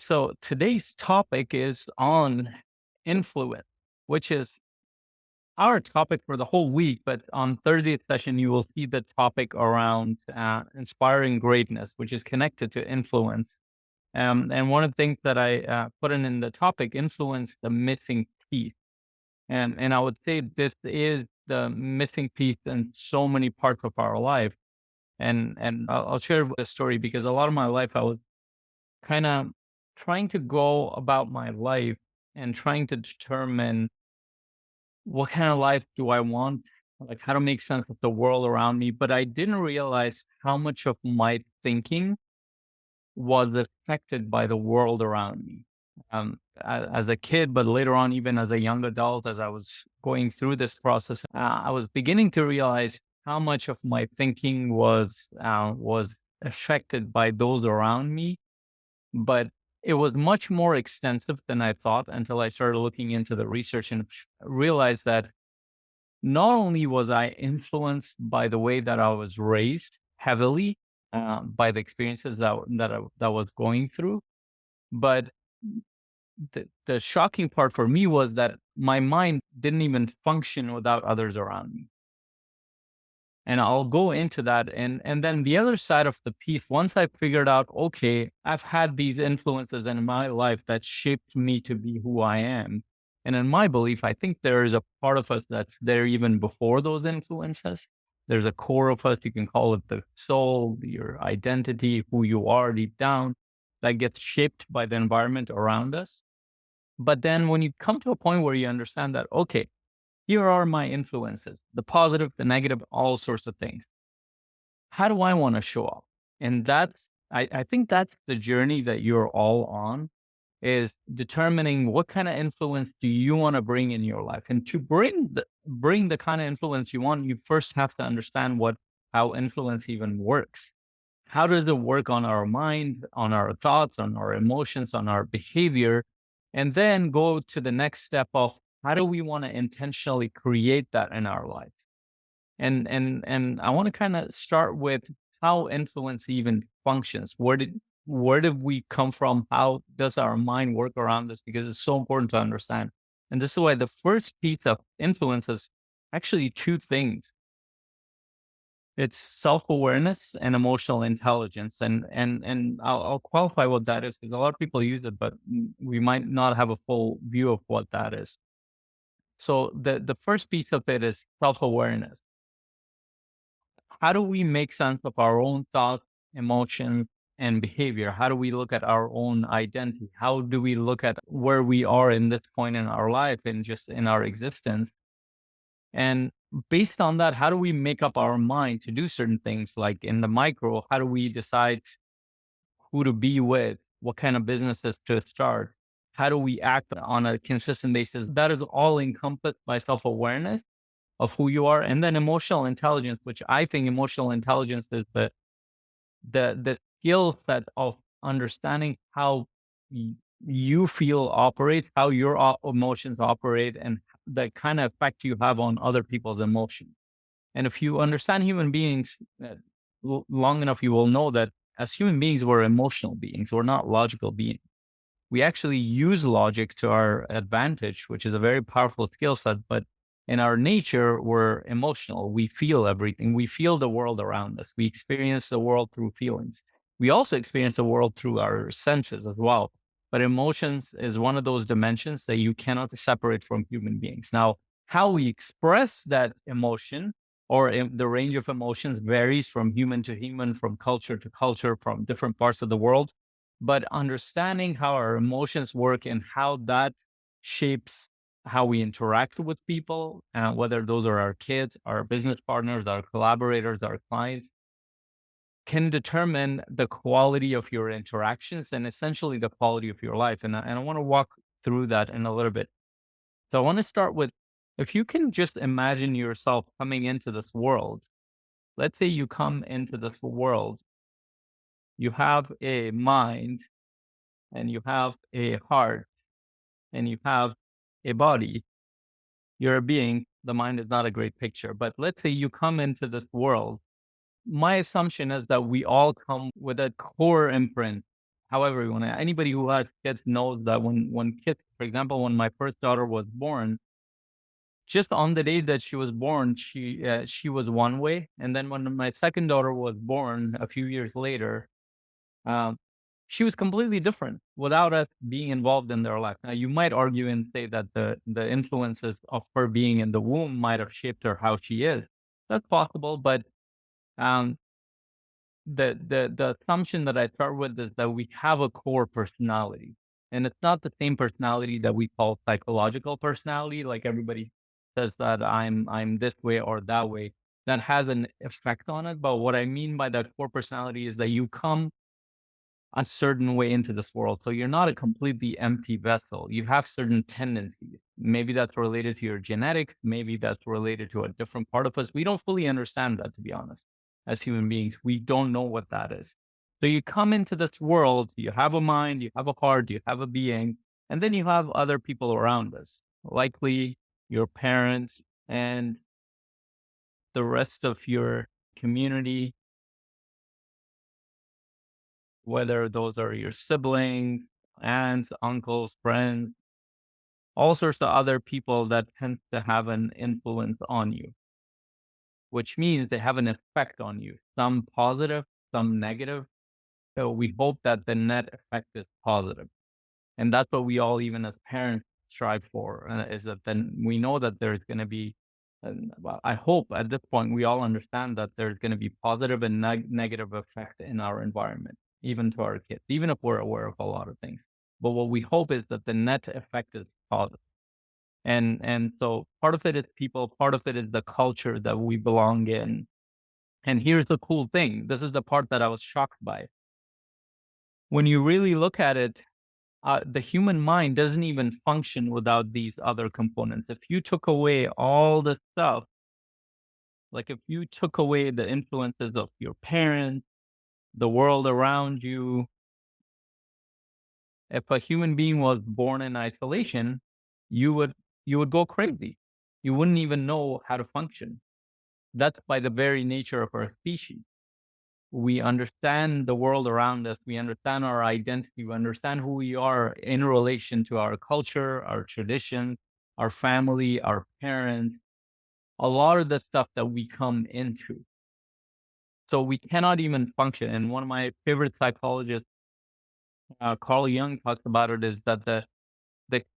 So today's topic is on influence, which is our topic for the whole week. But on Thursday's session, you will see the topic around inspiring greatness, which is connected to influence. And one of the things that I put in the topic, influence, the missing piece. And I would say this is the missing piece in so many parts of our life. And I'll share the story because a lot of my life I was kind of trying to go about my life and trying to determine what kind of life do I want, like how to make sense of the world around me. But I didn't realize how much of my thinking was affected by the world around me. As a kid, but later on, even as a young adult, as I was going through this process, I was beginning to realize how much of my thinking was affected by those around me, but it was much more extensive than I thought until I started looking into the research and realized that not only was I influenced by the way that I was raised heavily by the experiences that was going through, but the shocking part for me was that my mind didn't even function without others around me. And I'll go into that. And then the other side of the piece, once I figured out, okay, I've had these influences in my life that shaped me to be who I am. And in my belief, I think there is a part of us that's there even before those influences. There's a core of us, you can call it the soul, your identity, who you are deep down, that gets shaped by the environment around us. But then when you come to a point where you understand that, okay, here are my influences, the positive, the negative, all sorts of things. How do I want to show up? And I think that's the journey that you're all on, is determining what kind of influence do you want to bring in your life. And to bring the kind of influence you want, you first have to understand how influence even works. How does it work on our mind, on our thoughts, on our emotions, on our behavior? And then go to the next step of how do we want to intentionally create that in our life? And I want to kind of start with how influence even functions. Where did we come from? How does our mind work around this? Because it's so important to understand. And this is why the first piece of influence is actually two things. It's self-awareness and emotional intelligence. And I'll qualify what that is because a lot of people use it, but we might not have a full view of what that is. So the first piece of it is self-awareness. How do we make sense of our own thoughts, emotions, and behavior? How do we look at our own identity? How do we look at where we are in this point in our life and just in our existence? And based on that, how do we make up our mind to do certain things? Like in the micro, how do we decide who to be with, what kind of businesses to start? How do we act on a consistent basis? That is all encompassed by self awareness of who you are. And then emotional intelligence, which I think emotional intelligence is the skill set of understanding how you feel operate, how your emotions operate, and the kind of effect you have on other people's emotions. And if you understand human beings long enough, you will know that as human beings, we're emotional beings. We're not logical beings. We actually use logic to our advantage, which is a very powerful skill set. But in our nature, we're emotional. We feel everything. We feel the world around us. We experience the world through feelings. We also experience the world through our senses as well. But emotions is one of those dimensions that you cannot separate from human beings. Now, how we express that emotion or the range of emotions varies from human to human, from culture to culture, from different parts of the world. But understanding how our emotions work and how that shapes how we interact with people, whether those are our kids, our business partners, our collaborators, our clients, can determine the quality of your interactions and essentially the quality of your life. And I want to walk through that in a little bit. So I want to start with, if you can just imagine yourself coming into this world. Let's say you come into this world, you have a mind and you have a heart and you have a body. You're a being. The mind is not a great picture, but let's say you come into this world. My assumption is that we all come with a core imprint, However, when anybody who has kids knows that when kids, for example, when my first daughter was born, just on the day that she was born, she was one way, and then when my second daughter was born a few years later, um, she was completely different without us being involved in their life. Now, you might argue and say that the influences of her being in the womb might have shaped her how she is. That's possible, but um, the assumption that I start with is that we have a core personality, and it's not the same personality that we call psychological personality. Like everybody says that I'm this way or that way. That has an effect on it. But what I mean by that core personality is that you come a certain way into this world. So you're not a completely empty vessel. You have certain tendencies. Maybe that's related to your genetics. Maybe that's related to a different part of us. We don't fully understand that, to be honest. As human beings, we don't know what that is. So you come into this world, you have a mind, you have a heart, you have a being, and then you have other people around us, likely your parents and the rest of your community, whether those are your siblings, aunts, uncles, friends, all sorts of other people that tend to have an influence on you, which means they have an effect on you, some positive, some negative. So we hope that the net effect is positive. And that's what we all, even as parents, strive for, is that then we know that there's going to be, well, I hope at this point we all understand that there's going to be positive and negative effect in our environment, even to our kids, even if we're aware of a lot of things. But what we hope is that the net effect is positive. And so part of it is people, part of it is the culture that we belong in. And here's the cool thing. This is the part that I was shocked by. When you really look at it, the human mind doesn't even function without these other components. If you took away all the stuff, like if you took away the influences of your parents, the world around you, if a human being was born in isolation, you would you would go crazy. You wouldn't even know how to function. That's by the very nature of our species. We understand the world around us. We understand our identity. We understand who we are in relation to our culture, our tradition, our family, our parents, a lot of the stuff that we come into. So we cannot even function. And one of my favorite psychologists, Carl Jung, talks about it is that the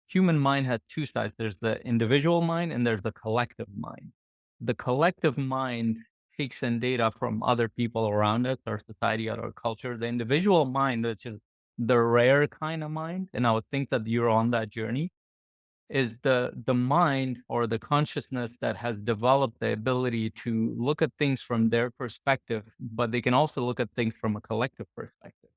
human mind has two sides. There's the individual mind and there's the collective mind. The collective mind takes in data from other people around us, our society, our culture. The individual mind, which is the rare kind of mind, and I would think that you're on that journey, is the mind or the consciousness that has developed the ability to look at things from their perspective, but they can also look at things from a collective perspective.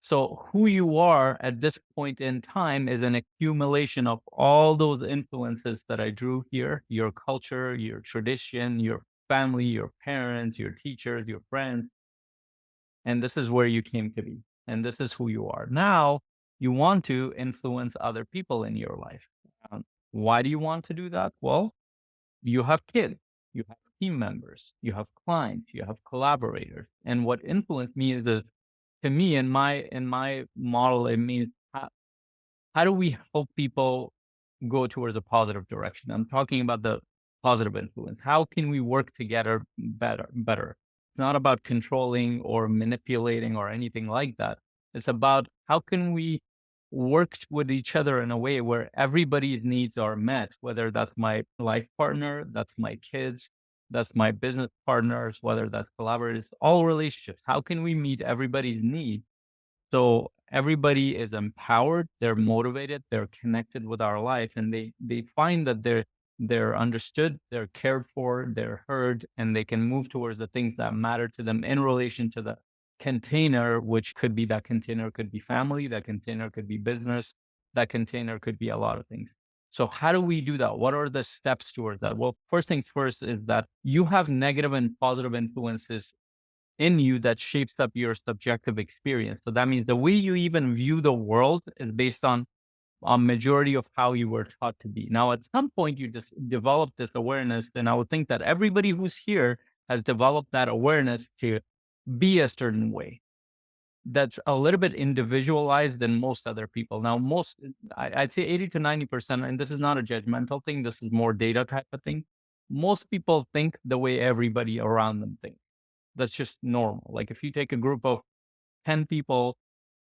So who you are at this point in time is an accumulation of all those influences that I drew here, your culture, your tradition, your family, your parents, your teachers, your friends. And this is where you came to be. And this is who you are. Now you want to influence other people in your life. Um, why do you want to do that? Well, you have kids, you have team members, you have clients, you have collaborators. And what influenced me is this, to me, in my model, it means how do we help people go towards a positive direction? I'm talking about the positive influence. How can we work together better? It's not about controlling or manipulating or anything like that. It's about how can we work with each other in a way where everybody's needs are met, whether that's my life partner, that's my kids, that's my business partners, whether that's collaborators, all relationships. How can we meet everybody's needs so everybody is empowered, they're motivated, they're connected with our life, and they find that they're understood, they're cared for, they're heard, and they can move towards the things that matter to them in relation to the container, which could be that container could be family, that container could be business, that container could be a lot of things. So how do we do that? What are the steps towards that? Well, first things first is that you have negative and positive influences in you that shapes up your subjective experience. So that means the way you even view the world is based on a majority of how you were taught to be. Now, at some point, you just develop this awareness, and I would think that everybody who's here has developed that awareness to be a certain way. that's a little bit individualized than most other people. Now, I'd say 80 to 90%, and this is not a judgmental thing, this is more data type of thing. Most people think the way everybody around them thinks. That's just normal. Like if you take a group of 10 people,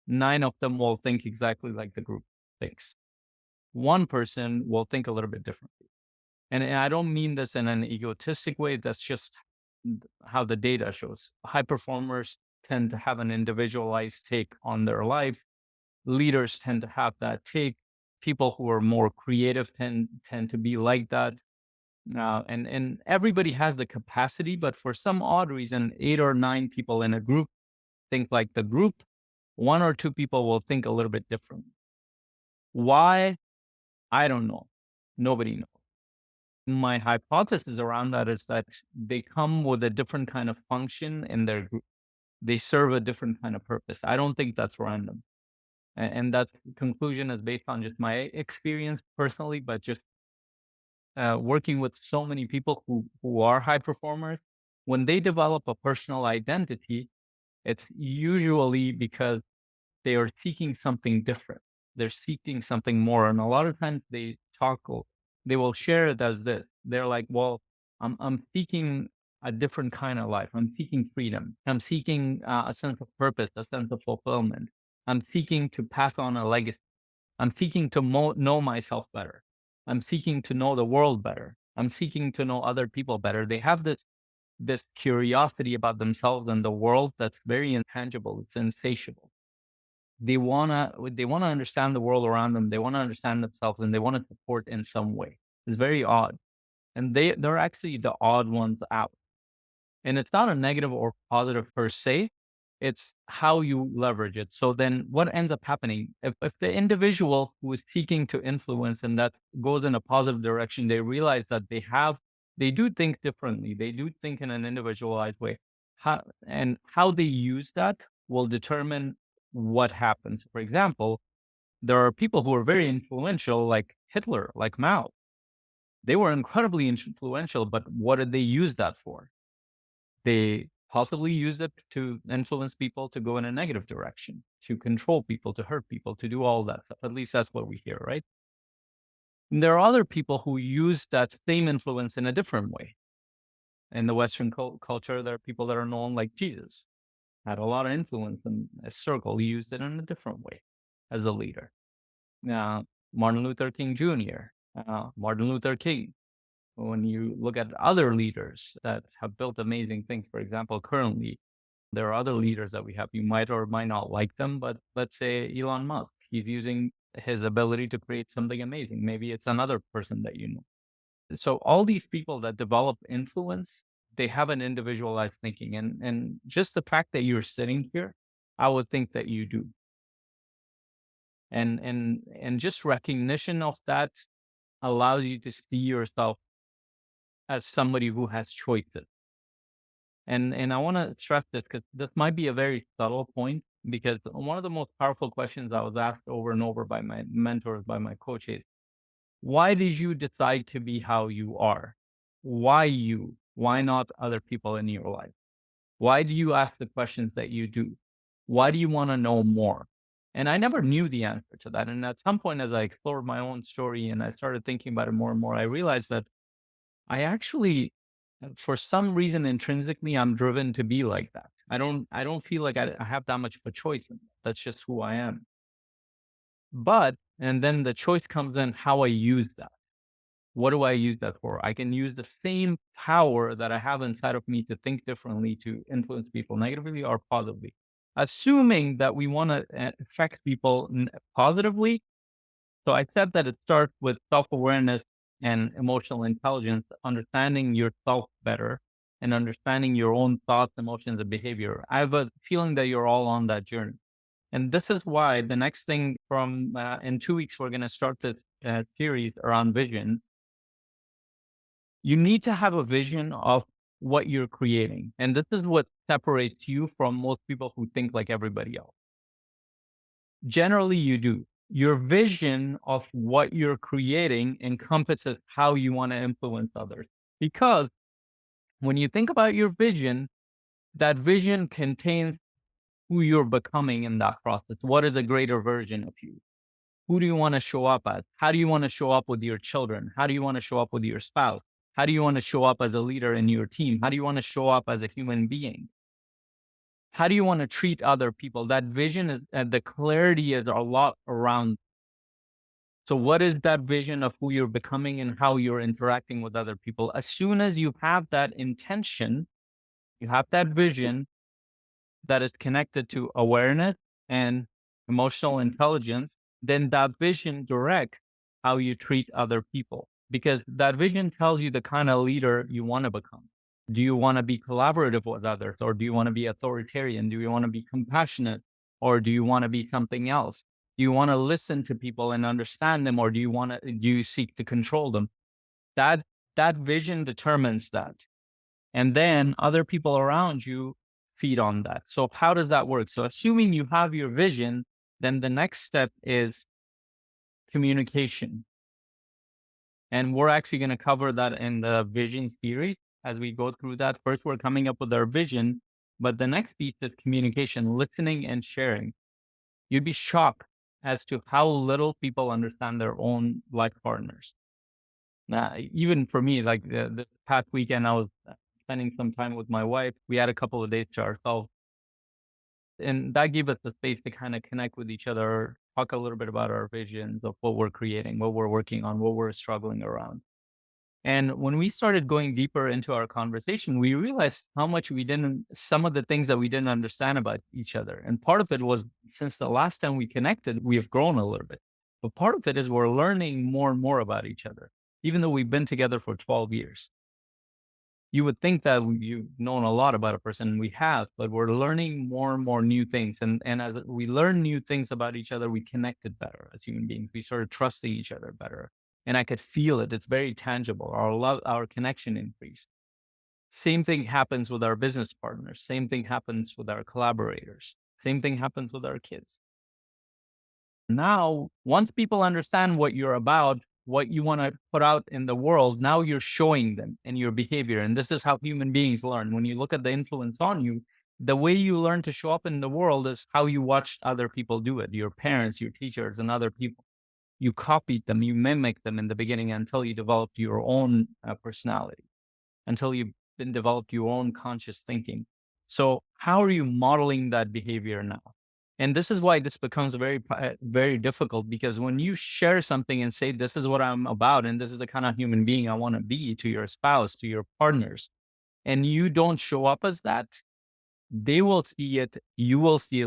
9 of them will think exactly like the group thinks. One person will think a little bit differently. And I don't mean this in an egotistic way. That's just how the data shows. High performers tend to have an individualized take on their life. Leaders tend to have that take. People who are more creative tend to be like that. And everybody has the capacity, but for some odd reason, 8 or 9 people in a group think like the group. 1 or 2 people will think a little bit different. Why? I don't know. Nobody knows. My hypothesis around that is that they come with a different kind of function in their group. They serve a different kind of purpose. I don't think that's random. And that conclusion is based on just my experience personally, but just working with so many people who are high performers. When they develop a personal identity, it's usually because they are seeking something different. They're seeking something more. And a lot of times they will share it as this. They're like, well, I'm seeking a different kind of life. I'm seeking freedom. I'm seeking a sense of purpose, a sense of fulfillment. I'm seeking to pass on a legacy. I'm seeking to know myself better. I'm seeking to know the world better. I'm seeking to know other people better. They have this curiosity about themselves and the world that's very intangible. It's insatiable. They wanna understand the world around them. They wanna understand themselves, and they wanna support in some way. It's very odd, and they're actually the odd ones out. And it's not a negative or positive per se. It's how you leverage it. So then what ends up happening if the individual who is seeking to influence and that goes in a positive direction, they realize that they do think differently. They do think in an individualized way. How they use that will determine what happens. For example, there are people who are very influential, like Hitler, like Mao. They were incredibly influential, but what did they use that for? They possibly use it to influence people to go in a negative direction, to control people, to hurt people, to do all that stuff. At least that's what we hear, right? And there are other people who use that same influence in a different way. In the Western culture, there are people that are known like Jesus, had a lot of influence in a circle. He used it in a different way as a leader. Martin Luther King Jr., Martin Luther King. When you look at other leaders that have built amazing things, for example, currently, there are other leaders that we have. You might or might not like them, but let's say Elon Musk, he's using his ability to create something amazing. Maybe it's another person that you know. So all these people that develop influence, they have an individualized thinking. And just the fact that you're sitting here, I would think that you do. And just recognition of that allows you to see yourself as somebody who has choices. And I want to stress this because this might be a very subtle point, because one of the most powerful questions I was asked over and over by my mentors, by my coaches, why did you decide to be how you are? Why you? Why not other people in your life? Why do you ask the questions that you do? Why do you want to know more? And I never knew the answer to that. And at some point, as I explored my own story and I started thinking about it more and more, I realized that I actually, for some reason, intrinsically, I'm driven to be like that. I don't feel like I have that much of a choice in that. That's just who I am. And then the choice comes in how I use that. What do I use that for? I can use the same power that I have inside of me to think differently, to influence people negatively or positively. Assuming that we want to affect people positively. So I said that it starts with self-awareness and emotional intelligence, understanding yourself better and understanding your own thoughts, emotions, and behavior. I have a feeling that you're all on that journey. And this is why the next thing from in 2 weeks, we're going to start this series around vision. You need to have a vision of what you're creating. And this is what separates you from most people who think like everybody else. Generally, you do. Your vision of what you're creating encompasses how you want to influence others. Because when you think about your vision, that vision contains who you're becoming in that process. What is a greater version of you? Who do you want to show up as? How do you want to show up with your children? How do you want to show up with your spouse? How do you want to show up as a leader in your team? How do you want to show up as a human being? How do you want to treat other people? That vision is, the clarity is a lot around. So, what is that vision of who you're becoming and how you're interacting with other people? As soon as you have that intention, you have that vision that is connected to awareness and emotional intelligence, then that vision direct how you treat other people, because that vision tells you the kind of leader you want to become. Do you want to be collaborative with others, or do you want to be authoritarian? Do you want to be compassionate, or do you want to be something else? Do you want to listen to people and understand them, or do you seek to control them? That that vision determines that. And then other people around you feed on that. So how does that work? So assuming you have your vision, then the next step is communication. And we're actually going to cover that in the vision series as we go through that. First, we're coming up with our vision, but the next piece is communication, listening and sharing. You'd be shocked as to how little people understand their own life partners. Now, even for me, like the past weekend, I was spending some time with my wife. We had a couple of days to ourselves, and that gave us the space to kind of connect with each other, talk a little bit about our visions of what we're creating, what we're working on, what we're struggling around. And when we started going deeper into our conversation, we realized how much some of the things that we didn't understand about each other. And part of it was, since the last time we connected, we have grown a little bit. But part of it is we're learning more and more about each other, even though we've been together for 12 years. You would think that you've known a lot about a person, we have, but we're learning more and more new things. And as we learn new things about each other, we connected better as human beings. We started trusting each other better. And I could feel it. It's very tangible. Our love, our connection increased. Same thing happens with our business partners. Same thing happens with our collaborators. Same thing happens with our kids. Now, once people understand what you're about, what you want to put out in the world, now you're showing them in your behavior. And this is how human beings learn. When you look at the influence on you, the way you learn to show up in the world is how you watched other people do it, your parents, your teachers, and other people. You copied them, you mimicked them in the beginning until you developed your own personality, until you've been developed your own conscious thinking. So how are you modeling that behavior now? And this is why this becomes very difficult, because when you share something and say, this is what I'm about, and this is the kind of human being I want to be to your spouse, to your partners, and you don't show up as that, they will see it, you will see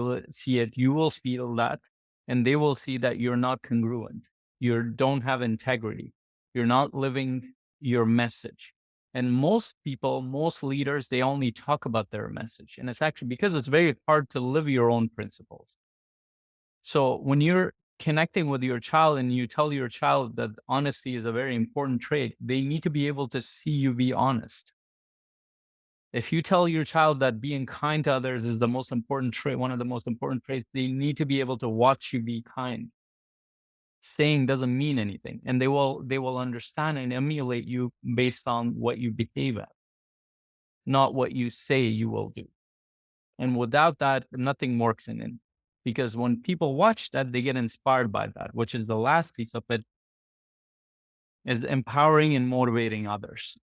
it, you will feel that, and they will see that you're not congruent. You don't have integrity. You're not living your message. And most people, most leaders, they only talk about their message. And it's actually because it's very hard to live your own principles. So when you're connecting with your child and you tell your child that honesty is a very important trait, they need to be able to see you be honest. If you tell your child that being kind to others is the most important trait, one of the most important traits, they need to be able to watch you be kind. Saying doesn't mean anything, and they will understand and emulate you based on what you behave at, not what you say you will do. And without that, nothing works in it. Because when people watch that, they get inspired by that, which is the last piece of it, is empowering and motivating others.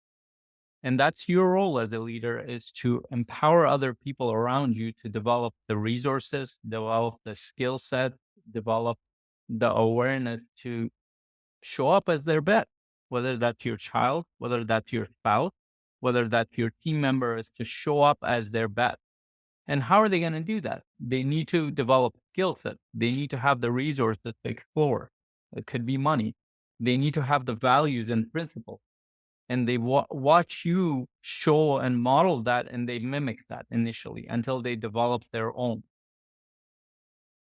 And that's your role as a leader, is to empower other people around you to develop the resources, develop the skill set, develop the awareness to show up as their best, whether that's your child, whether that's your spouse, whether that's your team member, is to show up as their best. And how are they going to do that? They need to develop skill set. They need to have the resources to explore. It could be money. They need to have the values and principles, and they watch you show and model that, and they mimic that initially until they develop their own.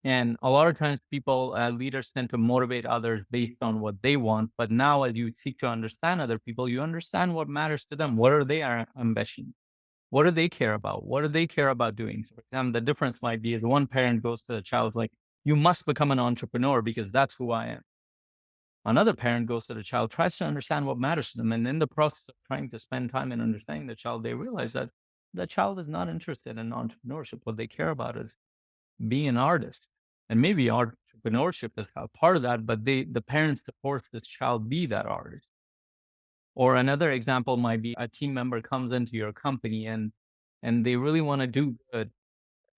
And a lot of times people, leaders, tend to motivate others based on what they want. But now as you seek to understand other people, you understand what matters to them. What are their ambitions? What do they care about? What do they care about doing? So for example, the difference might be is one parent goes to the child like, you must become an entrepreneur because that's who I am. Another parent goes to the child, tries to understand what matters to them. And in the process of trying to spend time in understanding the child, they realize that the child is not interested in entrepreneurship. What they care about is be an artist. And maybe entrepreneurship is a part of that, but the parents support this child be that artist. Or another example might be a team member comes into your company and they really want to do good.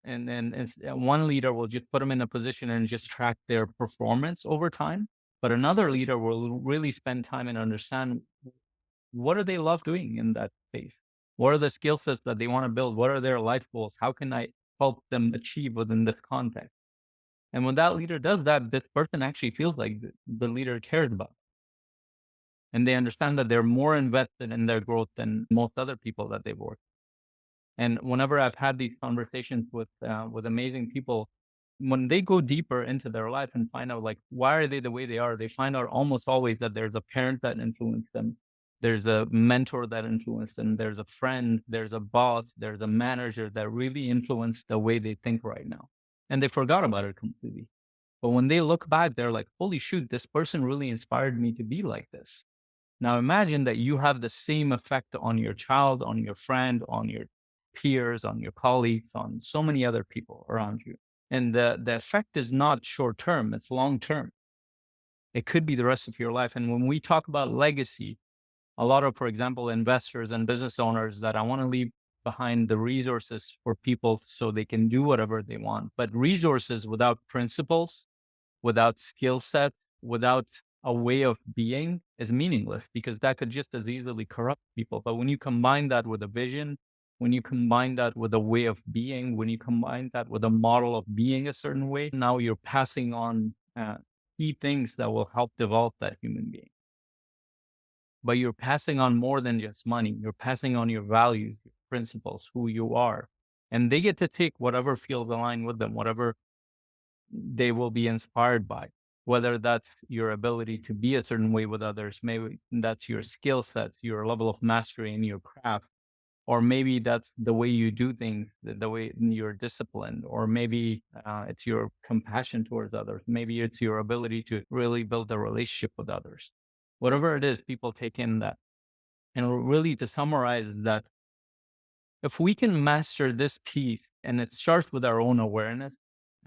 And then one leader will just put them in a position and just track their performance over time. But another leader will really spend time and understand what do they love doing in that space? What are the skill sets that they want to build? What are their life goals? How can I help them achieve within this context? And when that leader does that, this person actually feels like the leader cares about. And they understand that they're more invested in their growth than most other people that they've worked. And whenever I've had these conversations with amazing people, when they go deeper into their life and find out like why are they the way they are, they find out almost always that there's a parent that influenced them, there's a mentor that influenced them, there's a friend, there's a boss, there's a manager that really influenced the way they think right now, and they forgot about it completely. But when they look back, they're like, "Holy shoot, this person really inspired me to be like this." Now imagine that you have the same effect on your child, on your friend, on your peers, on your colleagues, on so many other people around you. And the effect is not short term, it's long term. It could be the rest of your life. And when we talk about legacy, a lot of, for example, investors and business owners that I want to leave behind the resources for people so they can do whatever they want. But resources without principles, without skill sets, without a way of being is meaningless because that could just as easily corrupt people. But when you combine that with a vision, when you combine that with a way of being, when you combine that with a model of being a certain way, now you're passing on key things that will help develop that human being. But you're passing on more than just money. You're passing on your values, your principles, who you are. And they get to take whatever feels aligned with them, whatever they will be inspired by, whether that's your ability to be a certain way with others, maybe that's your skill sets, your level of mastery in your craft, or maybe that's the way you do things, the way you're disciplined, or maybe it's your compassion towards others, maybe it's your ability to really build a relationship with others. Whatever it is, people take in that. And really, to summarize that, if we can master this piece, and it starts with our own awareness,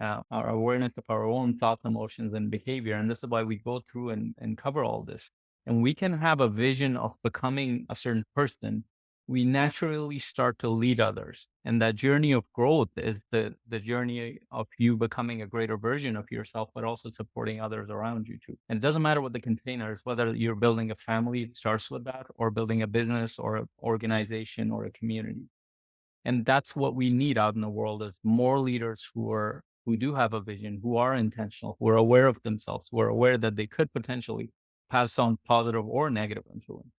our awareness of our own thoughts, emotions, and behavior. And this is why we go through and cover all this. And we can have a vision of becoming a certain person. We naturally start to lead others. And that journey of growth is the journey of you becoming a greater version of yourself, but also supporting others around you too. And it doesn't matter what the container is, whether you're building a family, it starts with that, or building a business or an organization or a community. And that's what we need out in the world is more leaders who do have a vision, who are intentional, who are aware of themselves, who are aware that they could potentially pass on positive or negative influence.